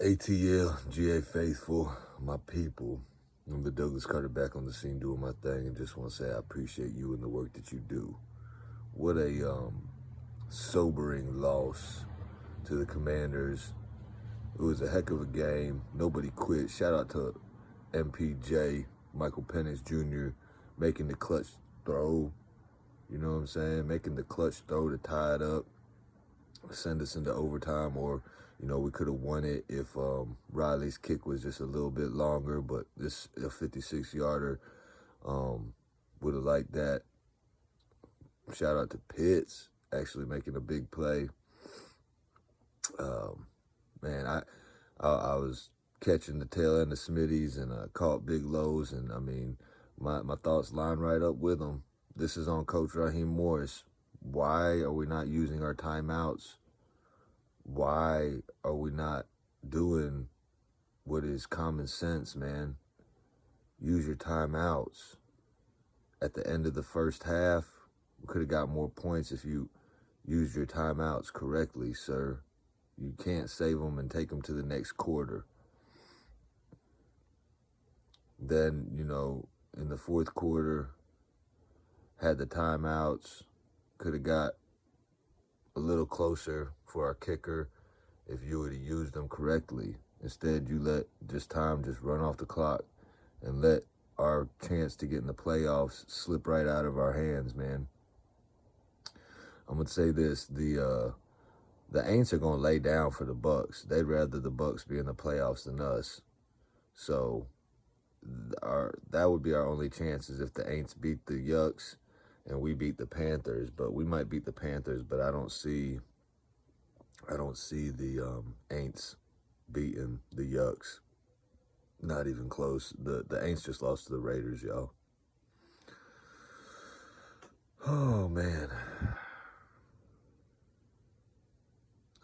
ATL.GA faithful, my people. I'm the Douglas Carter back on the scene doing my thing, and just want to say I appreciate you and the work that you do. What a sobering loss to the Commanders. It was a heck of a game. Nobody quit. Shout out to MPJ, Michael Penix Jr., making the clutch throw. You know what I'm saying? Making the clutch throw to tie it up, send us into overtime, or we could have won it if Riley's kick was just a little bit longer, but this a 56-yarder would have liked that. Shout out to Pitts actually making a big play. Man, I was catching the tail end of Smitty's and caught big lows, and I mean my thoughts line right up with them. This is on Coach Raheem Morris. Why are we not using our timeouts? Why are we not doing what is common sense, man? Use your timeouts. At the end of the first half, we could have got more points if you used your timeouts correctly, sir. You can't save them and take them to the next quarter. Then, in the fourth quarter, had the timeouts, could have got a little closer for our kicker if you would have used them correctly. Instead, you let time run off the clock and let our chance to get in the playoffs slip right out of our hands, man. I'm gonna say this: the Aints are gonna lay down for the Bucks. They'd rather the Bucks be in the playoffs than us. So that would be our only chances if the Aints beat the Yucks and we beat the Panthers. But we might beat the Panthers, but I don't see the Aints beating the Yucks. Not even close. The Aints just lost to the Raiders, y'all. Oh man,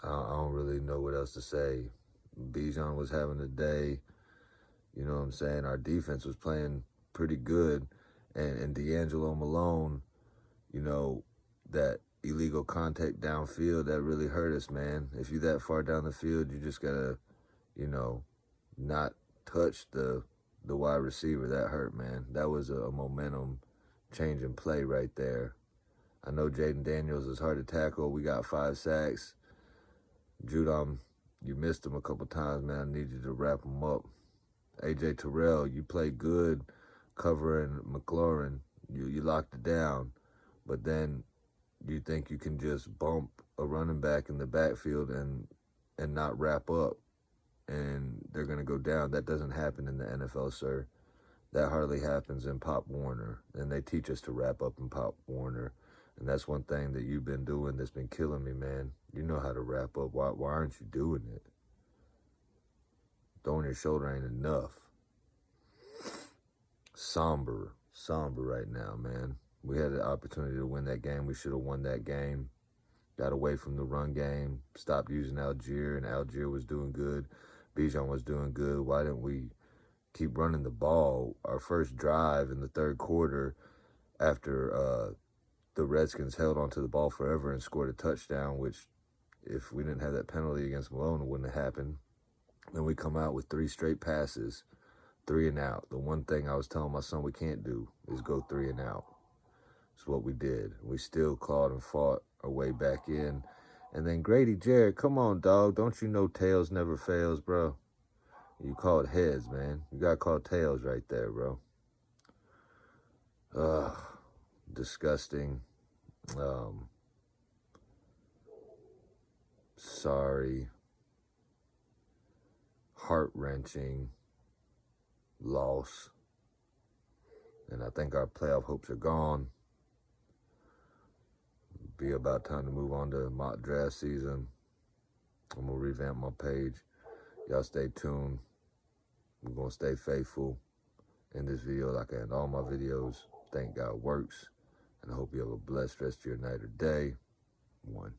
I don't really know what else to say. Bijan was having a day. You know what I'm saying? Our defense was playing pretty good, and D'Angelo Malone, that illegal contact downfield, that really hurt us, man. If you're that far down the field, you just gotta, not touch the wide receiver. That hurt, man. That was a momentum changing play right there. I know Jaden Daniels is hard to tackle. We got 5 sacks. Judon, you missed him a couple times, man. I need you to wrap him up. AJ Terrell, you played good covering McLaurin. You locked it down, but then you think you can just bump a running back in the backfield and not wrap up, and they're going to go down. That doesn't happen in the NFL, sir. That hardly happens in Pop Warner, and they teach us to wrap up in Pop Warner, and that's one thing that you've been doing that's been killing me, man. You know how to wrap up. Why aren't you doing it? Throwing your shoulder ain't enough. Somber right now, man. We had the opportunity to win that game. We should have won that game. Got away from the run game. Stopped using Algier, and Algier was doing good. Bijan was doing good. Why didn't we keep running the ball? Our first drive in the third quarter, after the Redskins held onto the ball forever and scored a touchdown, which if we didn't have that penalty against Malone, it wouldn't have happened. Then we come out with 3 straight passes, 3 and out. The one thing I was telling my son we can't do is go 3 and out. It's what we did. We still clawed and fought our way back in. And then Grady Jarrett, come on, dog. Don't you know tails never fails, bro? You called heads, man. You got to call tails right there, bro. Disgusting. Sorry. Heart-wrenching loss. And I think our playoff hopes are gone. Be about time to move on to mock draft season. I'm going to revamp my page. Y'all stay tuned. We're going to stay faithful in this video like I end all my videos. Thank God works. And I hope you have a blessed rest of your night or day. 1.